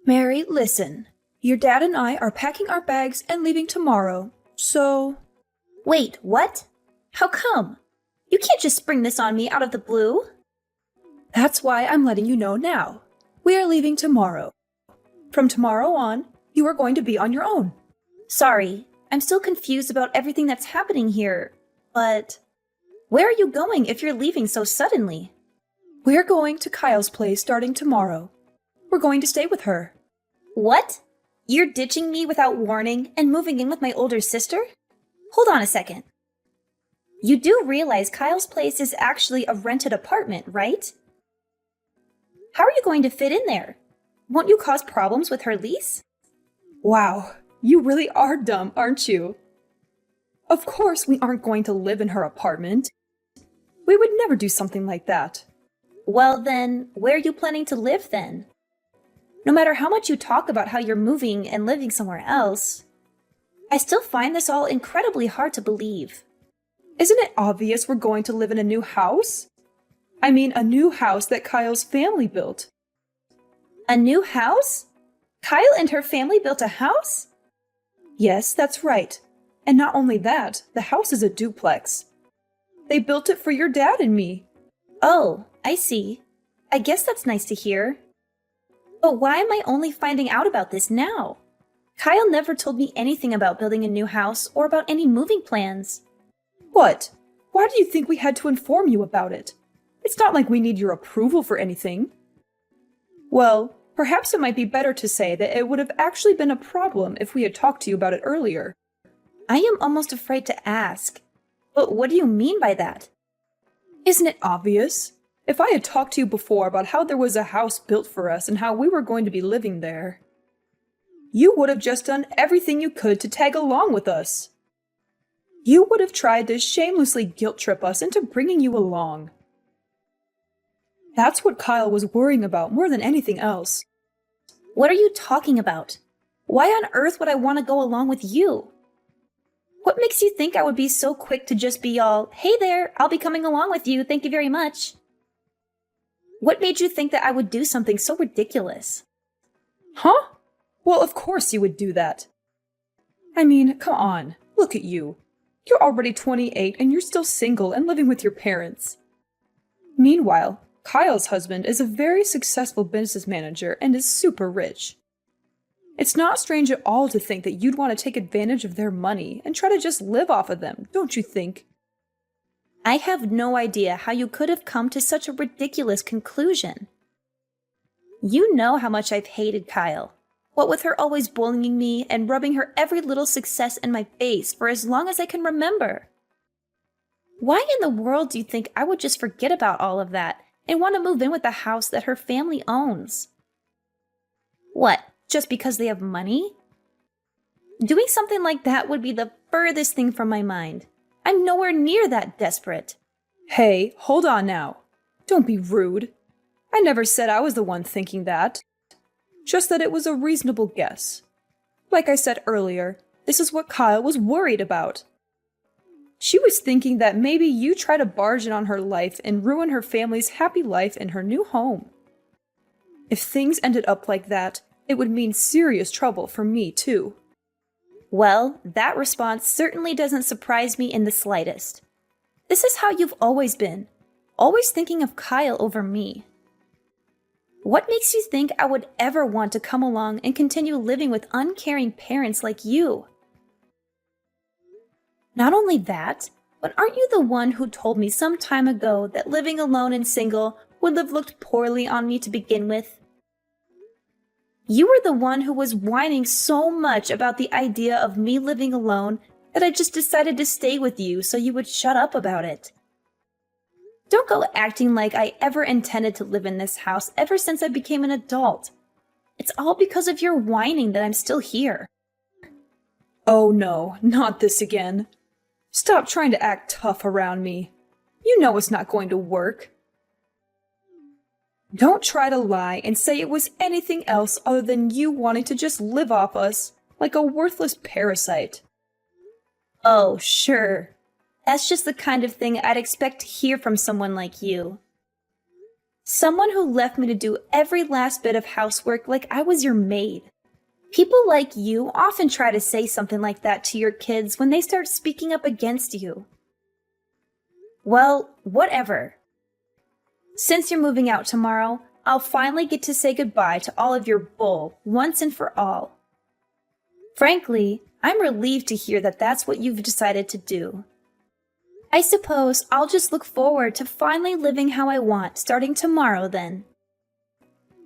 Mary, listen. Your dad and I are packing our bags and leaving tomorrow, so... Wait, what? How come? You can't just spring this on me out of the blue. That's why I'm letting you know now. We are leaving tomorrow. From tomorrow on, you are going to be on your own. Sorry, I'm still confused about everything that's happening here, but... Where are you going if you're leaving so suddenly? We're going to Kyle's place starting tomorrow. We're going to stay with her. What? You're ditching me without warning and moving in with my older sister? Hold on a second. You do realize Kyle's place is actually a rented apartment, right? How are you going to fit in there? Won't you cause problems with her lease? Wow, you really are dumb, aren't you? Of course we aren't going to live in her apartment. We would never do something like that. Well then, where are you planning to live then? No matter how much you talk about how you're moving and living somewhere else, I still find this all incredibly hard to believe. Isn't it obvious we're going to live in a new house? I mean, a new house that Kyle's family built. A new house? Kyle and her family built a house? Yes, that's right. And not only that, the house is a duplex. They built it for your dad and me. Oh, I see. I guess that's nice to hear. But why am I only finding out about this now? Kyle never told me anything about building a new house or about any moving plans. What? Why do you think we had to inform you about it? It's not like we need your approval for anything. Well, perhaps it might be better to say that it would have actually been a problem if we had talked to you about it earlier. I am almost afraid to ask. But what do you mean by that? Isn't it obvious? If I had talked to you before about how there was a house built for us and how we were going to be living there, you would have just done everything you could to tag along with us. You would have tried to shamelessly guilt trip us into bringing you along. That's what Kyle was worrying about more than anything else. What are you talking about? Why on earth would I want to go along with you? What makes you think I would be so quick to just be all, hey there, I'll be coming along with you, thank you very much? What made you think that I would do something so ridiculous? Huh? Well, of course you would do that. I mean, come on, look at you. You're already 28 and you're still single and living with your parents. Meanwhile, Kyle's husband is a very successful business manager and is super rich. It's not strange at all to think that you'd want to take advantage of their money and try to just live off of them, don't you think? I have no idea how you could have come to such a ridiculous conclusion. You know how much I've hated Kyle. What with her always bullying me and rubbing her every little success in my face for as long as I can remember. Why in the world do you think I would just forget about all of that and want to move in with a house that her family owns? What, just because they have money? Doing something like that would be the furthest thing from my mind. I'm nowhere near that desperate. Hey, hold on now. Don't be rude. I never said I was the one thinking that. Just that it was a reasonable guess. Like I said earlier, this is what Kyle was worried about. She was thinking that maybe you try to barge in on her life and ruin her family's happy life in her new home. If things ended up like that, it would mean serious trouble for me too. Well, that response certainly doesn't surprise me in the slightest. This is how you've always been, always thinking of Kyle over me. What makes you think I would ever want to come along and continue living with uncaring parents like you? Not only that, but aren't you the one who told me some time ago that living alone and single would have looked poorly on me to begin with? You were the one who was whining so much about the idea of me living alone that I just decided to stay with you so you would shut up about it. Don't go acting like I ever intended to live in this house ever since I became an adult. It's all because of your whining that I'm still here. Oh no, not this again. Stop trying to act tough around me. You know it's not going to work. Don't try to lie and say it was anything else other than you wanting to just live off us like a worthless parasite. Oh, sure. That's just the kind of thing I'd expect to hear from someone like you. Someone who left me to do every last bit of housework like I was your maid. People like you often try to say something like that to your kids when they start speaking up against you. Well, whatever. Since you're moving out tomorrow, I'll finally get to say goodbye to all of your bull once and for all. Frankly, I'm relieved to hear that that's what you've decided to do. I suppose I'll just look forward to finally living how I want starting tomorrow then.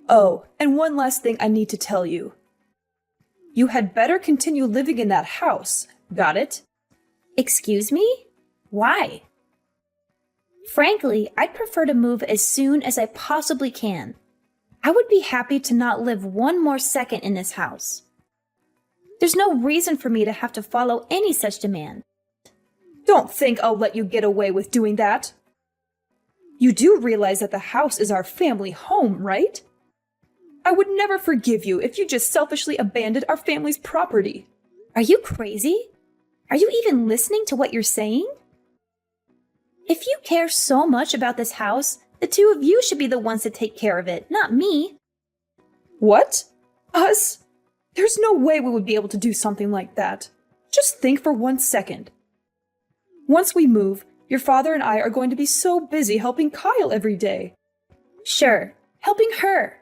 Oh, and one last thing I need to tell you. You had better continue living in that house, got it? Excuse me? Why? Frankly, I'd prefer to move as soon as I possibly can. I would be happy to not live one more second in this house. There's no reason for me to have to follow any such demand. Don't think I'll let you get away with doing that. You do realize that the house is our family home, right? I would never forgive you if you just selfishly abandoned our family's property. Are you crazy? Are you even listening to what you're saying? If you care so much about this house, the two of you should be the ones to take care of it, not me. What? Us? There's no way we would be able to do something like that. Just think for 1 second. Once we move, your father and I are going to be so busy helping Kyle every day. Sure, helping her.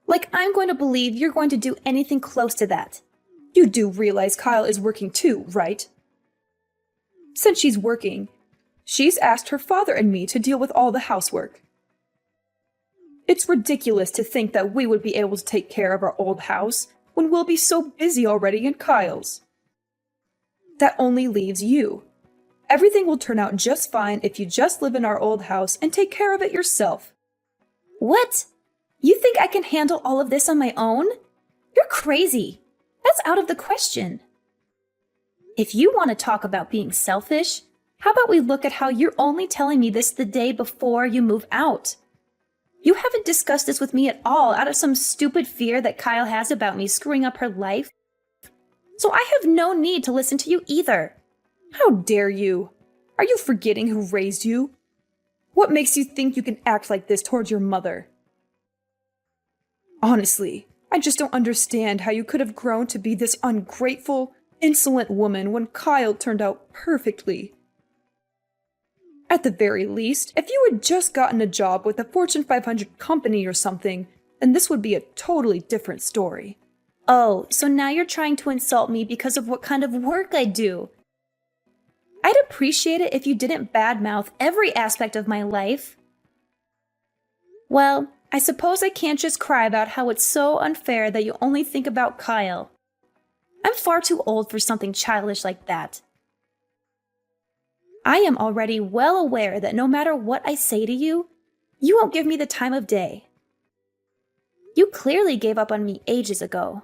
Like I'm going to believe you're going to do anything close to that. You do realize Kyle is working too, right? Since she's working, she's asked her father and me to deal with all the housework. It's ridiculous to think that we would be able to take care of our old house when we'll be so busy already in Kyle's. That only leaves you. Everything will turn out just fine if you just live in our old house and take care of it yourself. What? You think I can handle all of this on my own? You're crazy. That's out of the question. If you want to talk about being selfish, how about we look at how you're only telling me this the day before you move out? You haven't discussed this with me at all out of some stupid fear that Kyle has about me screwing up her life. So I have no need to listen to you either. How dare you? Are you forgetting who raised you? What makes you think you can act like this towards your mother? Honestly, I just don't understand how you could have grown to be this ungrateful, insolent woman when Kyle turned out perfectly. At the very least, if you had just gotten a job with a Fortune 500 company or something, then this would be a totally different story. Oh, so now you're trying to insult me because of what kind of work I do. I'd appreciate it if you didn't badmouth every aspect of my life. Well, I suppose I can't just cry about how it's so unfair that you only think about Kyle. I'm far too old for something childish like that. I am already well aware that no matter what I say to you, you won't give me the time of day. You clearly gave up on me ages ago.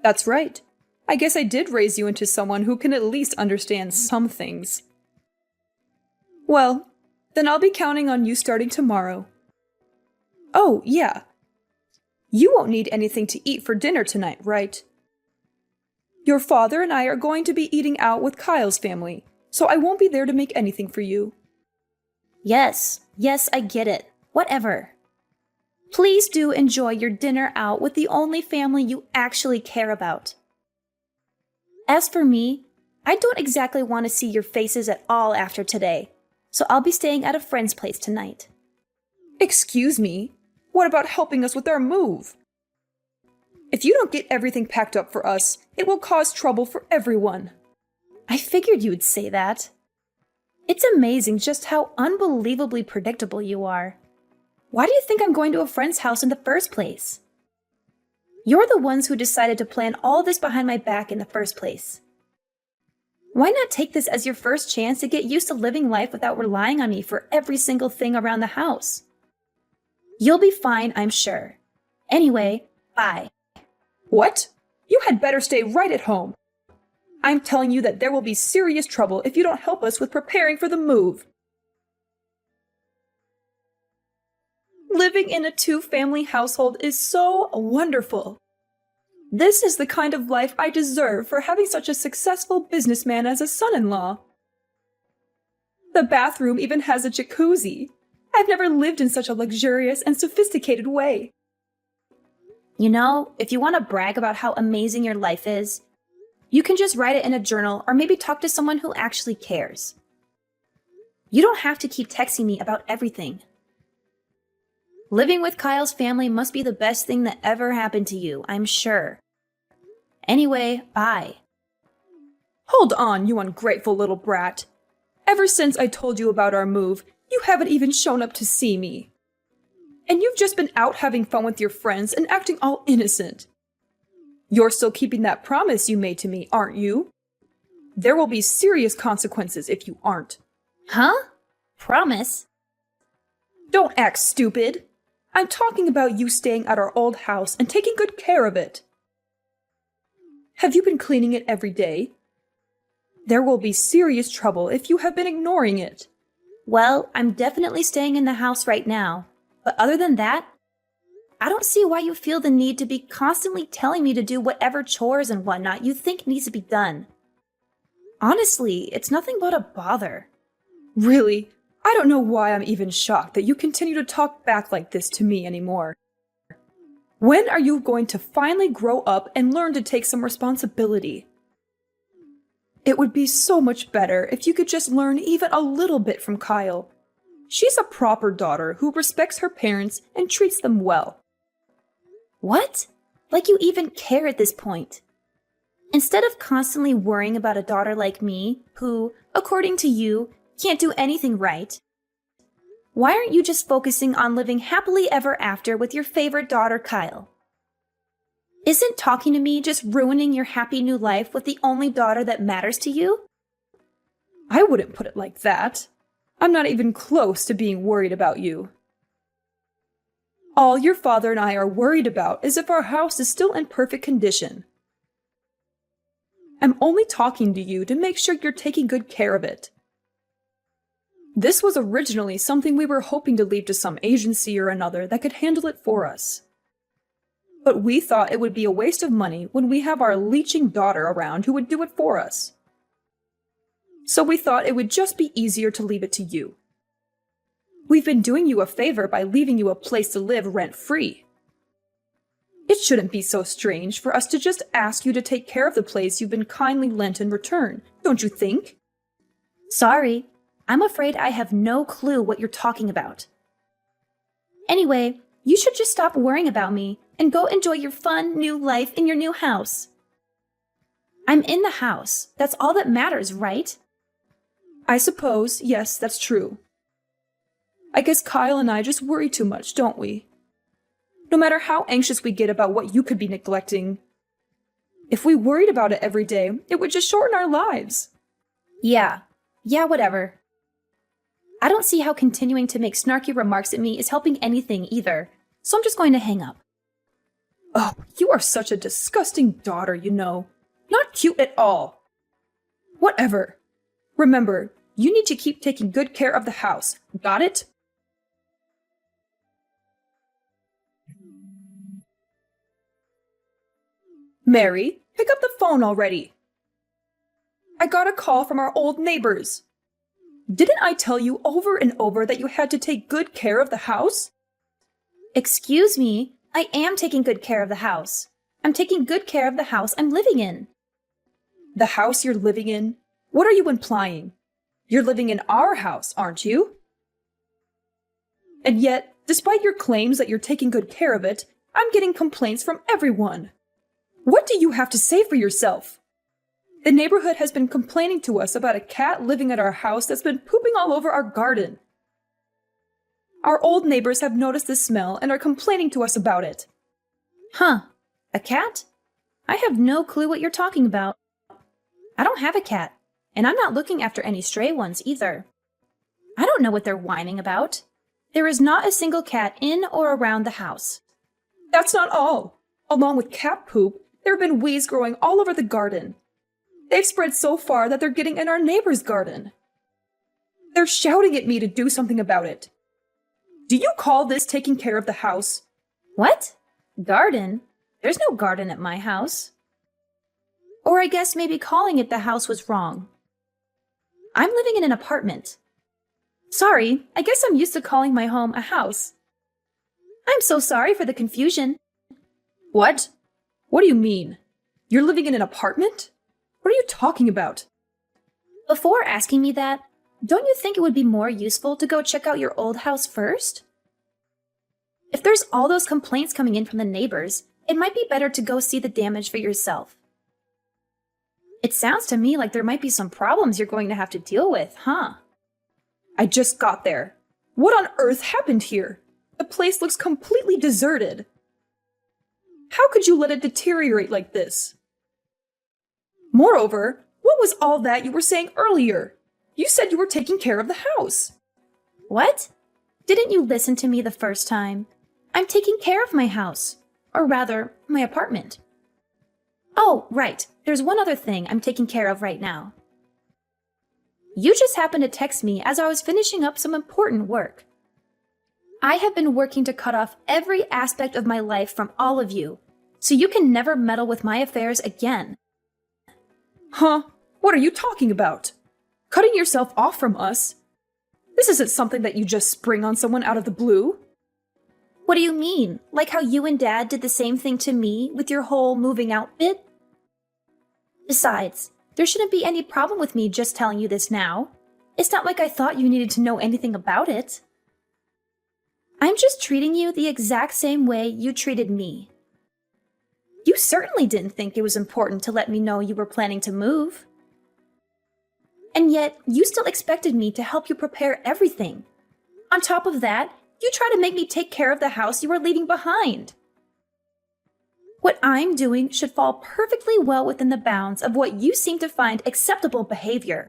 That's right. I guess I did raise you into someone who can at least understand some things. Well, then I'll be counting on you starting tomorrow. Oh, yeah. You won't need anything to eat for dinner tonight, right? Your father and I are going to be eating out with Kyle's family, so I won't be there to make anything for you. Yes, I get it. Whatever. Please do enjoy your dinner out with the only family you actually care about. As for me, I don't exactly want to see your faces at all after today, so I'll be staying at a friend's place tonight. Excuse me? What about helping us with our move? If you don't get everything packed up for us, it will cause trouble for everyone. I figured you would say that. It's amazing just how unbelievably predictable you are. Why do you think I'm going to a friend's house in the first place? You're the ones who decided to plan all this behind my back in the first place. Why not take this as your first chance to get used to living life without relying on me for every single thing around the house? You'll be fine, I'm sure. Anyway, bye. What? You had better stay right at home. I'm telling you that there will be serious trouble if you don't help us with preparing for the move. Living in a two-family household is so wonderful. This is the kind of life I deserve for having such a successful businessman as a son-in-law. The bathroom even has a jacuzzi, I've never lived in such a luxurious and sophisticated way. You know, if you want to brag about how amazing your life is, you can just write it in a journal or maybe talk to someone who actually cares. You don't have to keep texting me about everything. Living with Kyle's family must be the best thing that ever happened to you, I'm sure. Anyway, bye. Hold on, you ungrateful little brat. Ever since I told you about our move, you haven't even shown up to see me. And you've just been out having fun with your friends and acting all innocent. You're still keeping that promise you made to me, aren't you? There will be serious consequences if you aren't. Huh? Promise? Don't act stupid. I'm talking about you staying at our old house and taking good care of it. Have you been cleaning it every day? There will be serious trouble if you have been ignoring it. Well, I'm definitely staying in the house right now. But other than that, I don't see why you feel the need to be constantly telling me to do whatever chores and whatnot you think needs to be done. Honestly, it's nothing but a bother. Really? I don't know why I'm even shocked that you continue to talk back like this to me anymore. When are you going to finally grow up and learn to take some responsibility? It would be so much better if you could just learn even a little bit from Kyle. She's a proper daughter who respects her parents and treats them well. What? Like you even care at this point. Instead of constantly worrying about a daughter like me, who, according to you, can't do anything right, why aren't you just focusing on living happily ever after with your favorite daughter, Kyle? Isn't talking to me just ruining your happy new life with the only daughter that matters to you? I wouldn't put it like that. I'm not even close to being worried about you. All your father and I are worried about is if our house is still in perfect condition. I'm only talking to you to make sure you're taking good care of it. This was originally something we were hoping to leave to some agency or another that could handle it for us. But we thought it would be a waste of money when we have our leeching daughter around who would do it for us. So we thought it would just be easier to leave it to you. We've been doing you a favor by leaving you a place to live rent-free. It shouldn't be so strange for us to just ask you to take care of the place you've been kindly lent in return, don't you think? Sorry, I'm afraid I have no clue what you're talking about. Anyway, you should just stop worrying about me and go enjoy your fun new life in your new house. I'm in the house. That's all that matters, right? I suppose, yes, that's true. I guess Kyle and I just worry too much, don't we? No matter how anxious we get about what you could be neglecting, if we worried about it every day, it would just shorten our lives. Yeah, whatever. I don't see how continuing to make snarky remarks at me is helping anything either, so I'm just going to hang up. Oh, you are such a disgusting daughter, you know. Not cute at all. Whatever. Remember, you need to keep taking good care of the house. Got it? Mary, pick up the phone already. I got a call from our old neighbors. Didn't I tell you over and over that you had to take good care of the house? Excuse me, I am taking good care of the house. I'm taking good care of the house I'm living in. The house you're living in? What are you implying? You're living in our house, aren't you? And yet, despite your claims that you're taking good care of it, I'm getting complaints from everyone. What do you have to say for yourself? The neighborhood has been complaining to us about a cat living at our house that's been pooping all over our garden. Our old neighbors have noticed the smell and are complaining to us about it. Huh, a cat? I have no clue what you're talking about. I don't have a cat, and I'm not looking after any stray ones either. I don't know what they're whining about. There is not a single cat in or around the house. That's not all. Along with cat poop, there have been weeds growing all over the garden. They've spread so far that they're getting in our neighbor's garden. They're shouting at me to do something about it. Do you call this taking care of the house? What? Garden? There's no garden at my house. Or I guess maybe calling it the house was wrong. I'm living in an apartment. Sorry, I guess I'm used to calling my home a house. I'm so sorry for the confusion. What? What do you mean? You're living in an apartment? What are you talking about? Before asking me that, don't you think it would be more useful to go check out your old house first? If there's all those complaints coming in from the neighbors, it might be better to go see the damage for yourself. It sounds to me like there might be some problems you're going to have to deal with, huh? I just got there. What on earth happened here? The place looks completely deserted. How could you let it deteriorate like this? Moreover, what was all that you were saying earlier? You said you were taking care of the house. What? Didn't you listen to me the first time? I'm taking care of my house. Or rather, my apartment. Oh, right. There's one other thing I'm taking care of right now. You just happened to text me as I was finishing up some important work. I have been working to cut off every aspect of my life from all of you, so you can never meddle with my affairs again. Huh? What are you talking about? Cutting yourself off from us? This isn't something that you just spring on someone out of the blue. What do you mean? Like how you and Dad did the same thing to me with your whole moving out bit? Besides, there shouldn't be any problem with me just telling you this now. It's not like I thought you needed to know anything about it. I'm just treating you the exact same way you treated me. You certainly didn't think it was important to let me know you were planning to move. And yet, you still expected me to help you prepare everything. On top of that, you try to make me take care of the house you are leaving behind. What I'm doing should fall perfectly well within the bounds of what you seem to find acceptable behavior.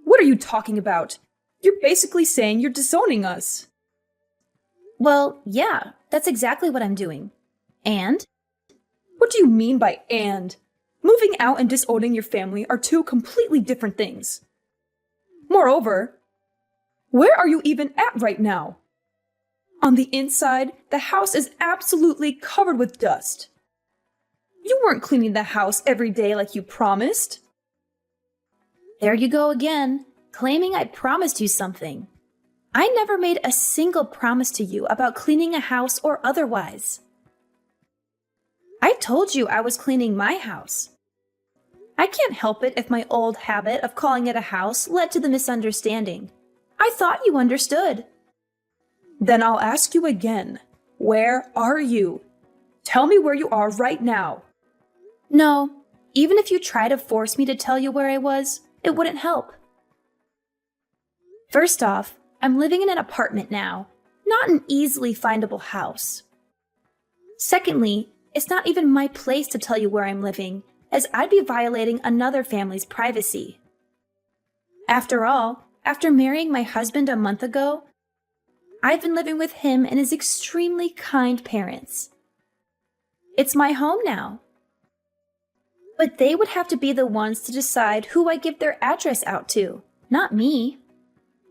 What are you talking about? You're basically saying you're disowning us. Well, yeah, that's exactly what I'm doing. And? What do you mean by and? Moving out and disowning your family are two completely different things. Moreover, where are you even at right now? On the inside, the house is absolutely covered with dust. You weren't cleaning the house every day like you promised. There you go again, claiming I promised you something. I never made a single promise to you about cleaning a house or otherwise. I told you I was cleaning my house. I can't help it if my old habit of calling it a house led to the misunderstanding. I thought you understood. Then I'll ask you again. Where are you? Tell me where you are right now. No, even if you try to force me to tell you where I was, it wouldn't help. First off, I'm living in an apartment now, not an easily findable house. Secondly, it's not even my place to tell you where I'm living, as I'd be violating another family's privacy. After all, after marrying my husband a month ago, I've been living with him and his extremely kind parents. It's my home now. But they would have to be the ones to decide who I give their address out to, not me.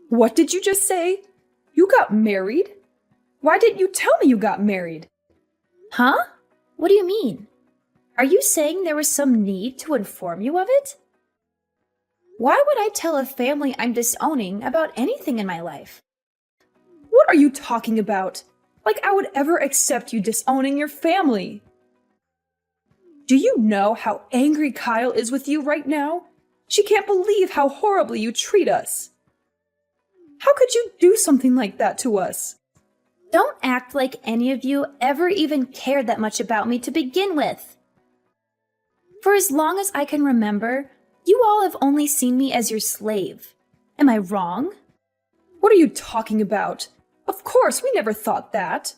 What did you just say? You got married? Why didn't you tell me you got married? Huh? What do you mean? Are you saying there was some need to inform you of it? Why would I tell a family I'm disowning about anything in my life? What are you talking about? Like I would ever accept you disowning your family. Do you know how angry Kyle is with you right now? She can't believe how horribly you treat us. How could you do something like that to us? Don't act like any of you ever even cared that much about me to begin with. For as long as I can remember, you all have only seen me as your slave. Am I wrong? What are you talking about? Of course, we never thought that.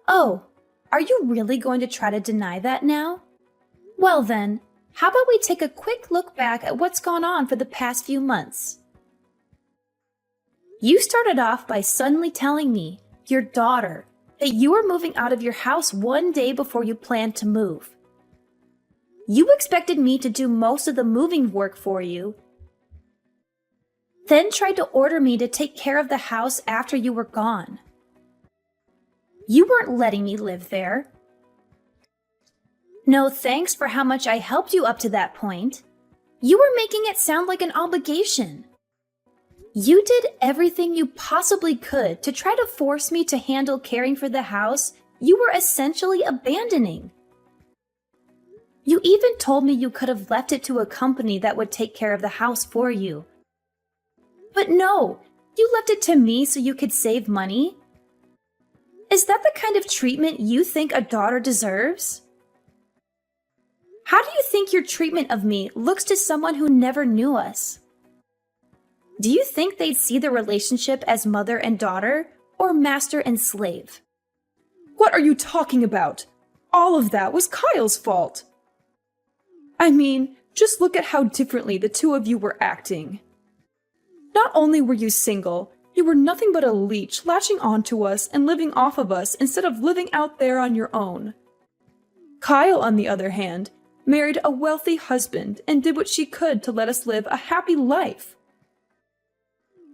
Oh, are you really going to try to deny that now? Well then, how about we take a quick look back at what's gone on for the past few months? You started off by suddenly telling me, your daughter, that you were moving out of your house one day before you planned to move. You expected me to do most of the moving work for you, then tried to order me to take care of the house after you were gone. You weren't letting me live there. No thanks for how much I helped you up to that point. You were making it sound like an obligation. You did everything you possibly could to try to force me to handle caring for the house you were essentially abandoning. You even told me you could have left it to a company that would take care of the house for you. But no, you left it to me so you could save money? Is that the kind of treatment you think a daughter deserves? How do you think your treatment of me looks to someone who never knew us? Do you think they'd see the relationship as mother and daughter, or master and slave? What are you talking about? All of that was Kyle's fault. I mean, just look at how differently the two of you were acting. Not only were you single, you were nothing but a leech latching onto us and living off of us instead of living out there on your own. Kyle, on the other hand, married a wealthy husband and did what she could to let us live a happy life.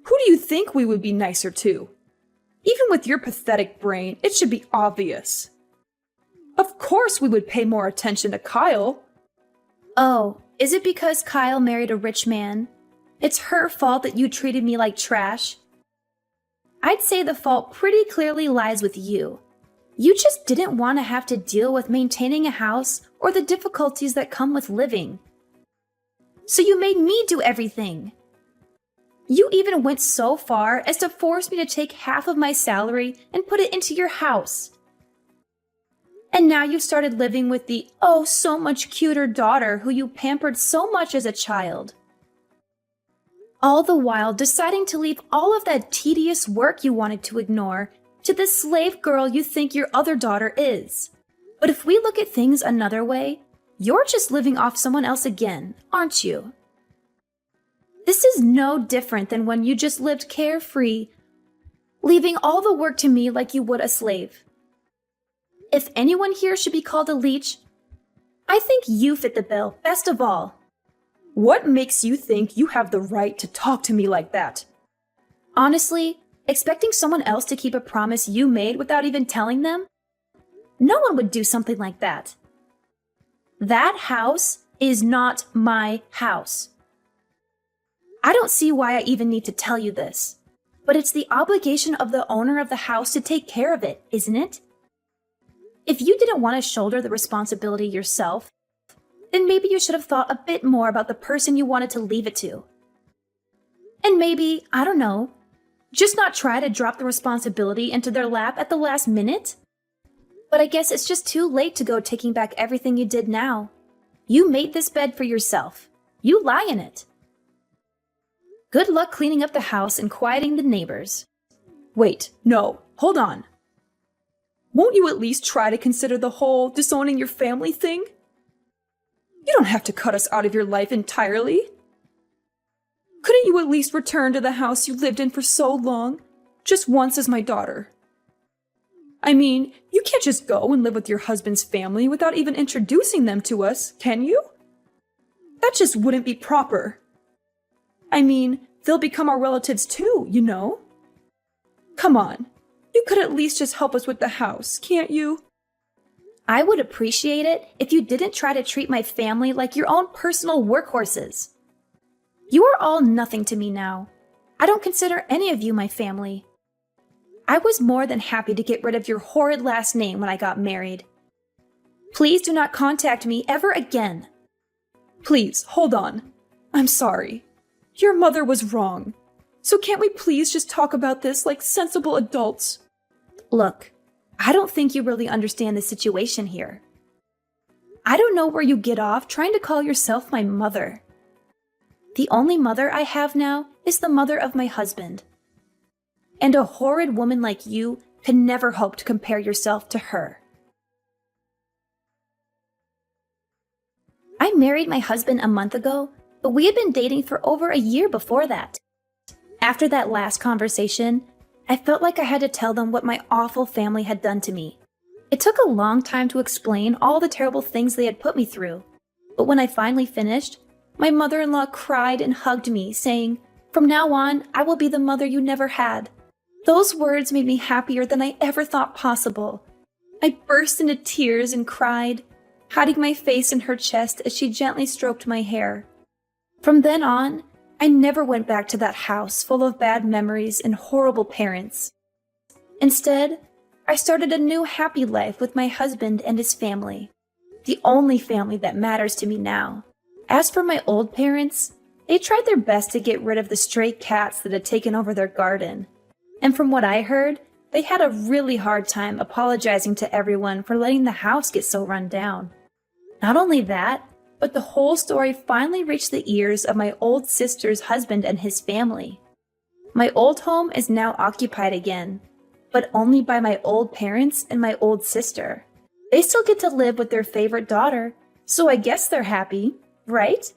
Who do you think we would be nicer to? Even with your pathetic brain, it should be obvious. Of course we would pay more attention to Kyle. Oh, is it because Kyle married a rich man? It's her fault that you treated me like trash? I'd say the fault pretty clearly lies with you. You just didn't want to have to deal with maintaining a house or the difficulties that come with living. So you made me do everything. You even went so far as to force me to take half of my salary and put it into your house. And now you've started living with the oh so much cuter daughter who you pampered so much as a child. All the while deciding to leave all of that tedious work you wanted to ignore to the slave girl you think your other daughter is. But if we look at things another way, you're just living off someone else again, aren't you? This is no different than when you just lived carefree, leaving all the work to me like you would a slave. If anyone here should be called a leech, I think you fit the bill best of all. What makes you think you have the right to talk to me like that? Honestly, expecting someone else to keep a promise you made without even telling them? No one would do something like that. That house is not my house. I don't see why I even need to tell you this, but it's the obligation of the owner of the house to take care of it, isn't it? If you didn't want to shoulder the responsibility yourself, then maybe you should have thought a bit more about the person you wanted to leave it to. And maybe, I don't know, just not try to drop the responsibility into their lap at the last minute? But I guess it's just too late to go taking back everything you did now. You made this bed for yourself. You lie in it. Good luck cleaning up the house and quieting the neighbors. Wait, no, hold on. Won't you at least try to consider the whole disowning your family thing? You don't have to cut us out of your life entirely. Couldn't you at least return to the house you lived in for so long, just once as my daughter? I mean, you can't just go and live with your husband's family without even introducing them to us, can you? That just wouldn't be proper. I mean, they'll become our relatives too, you know? Come on, you could at least just help us with the house, can't you? I would appreciate it if you didn't try to treat my family like your own personal workhorses. You are all nothing to me now. I don't consider any of you my family. I was more than happy to get rid of your horrid last name when I got married. Please do not contact me ever again. Please, hold on. I'm sorry. Your mother was wrong. So can't we please just talk about this like sensible adults? Look, I don't think you really understand the situation here. I don't know where you get off trying to call yourself my mother. The only mother I have now is the mother of my husband. And a horrid woman like you can never hope to compare yourself to her. I married my husband a month ago, but we had been dating for over a year before that. After that last conversation, I felt like I had to tell them what my awful family had done to me. It took a long time to explain all the terrible things they had put me through, but when I finally finished, my mother-in-law cried and hugged me, saying, "From now on, I will be the mother you never had." Those words made me happier than I ever thought possible. I burst into tears and cried, hiding my face in her chest as she gently stroked my hair. From then on, I never went back to that house full of bad memories and horrible parents. Instead, I started a new happy life with my husband and his family, the only family that matters to me now. As for my old parents, they tried their best to get rid of the stray cats that had taken over their garden. And from what I heard, they had a really hard time apologizing to everyone for letting the house get so run down. Not only that, but the whole story finally reached the ears of my old sister's husband and his family. My old home is now occupied again, but only by my old parents and my old sister. They still get to live with their favorite daughter, so I guess they're happy, right?